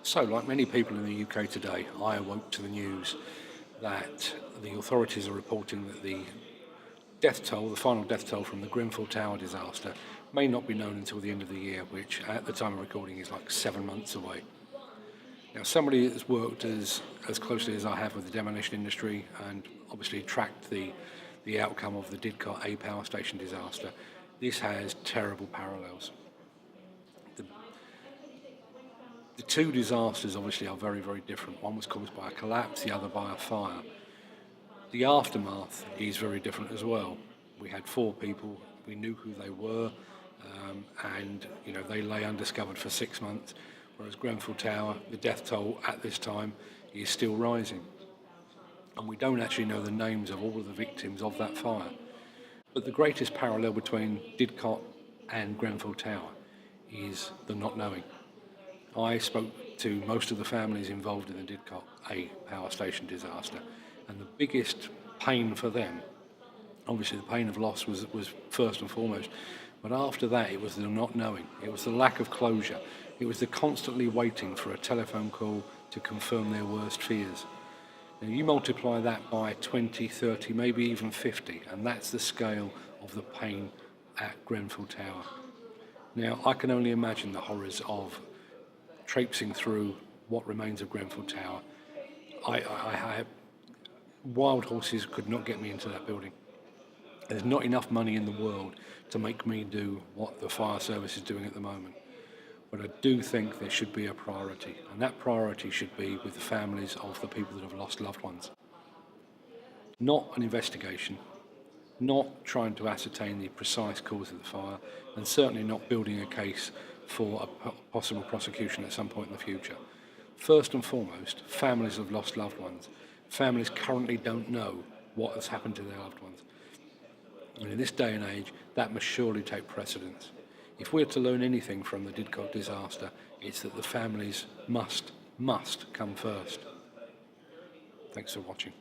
So, like many people in the UK today, I awoke to the news that the authorities are reporting that the death toll, the final death toll from the Grenfell Tower disaster, may not be known until the end of the year, which at the time of recording is like 7 months away. Now, somebody that's worked as closely as I have with the demolition industry and obviously tracked the outcome of the Didcot A Power Station disaster, this has terrible parallels. The two disasters obviously are very, very different. One was caused by a collapse, the other by a fire. The aftermath is very different as well. We had four people, we knew who they were, and they lay undiscovered for 6 months, whereas Grenfell Tower, the death toll at this time is still rising. And we don't actually know the names of all of the victims of that fire. But the greatest parallel between Didcot and Grenfell Tower is the not knowing. I spoke to most of the families involved in the Didcot A Power Station disaster, and the biggest pain for them, obviously the pain of loss was first and foremost, but after that it was the not knowing, it was the lack of closure, it was the constantly waiting for a telephone call to confirm their worst fears. Now you multiply that by 20, 30, maybe even 50, and that's the scale of the pain at Grenfell Tower. Now I can only imagine the horrors of traipsing through what remains of Grenfell Tower. Wild horses could not get me into that building. There's not enough money in the world to make me do what the fire service is doing at the moment. But I do think there should be a priority, and that priority should be with the families of the people that have lost loved ones. Not an investigation, not trying to ascertain the precise cause of the fire, and certainly not building a case for a possible prosecution at some point in the future. First and foremost, families have lost loved ones. Families currently don't know what has happened to their loved ones. And in this day and age, that must surely take precedence. If we're to learn anything from the Didcot disaster, it's that the families must come first. Thanks for watching.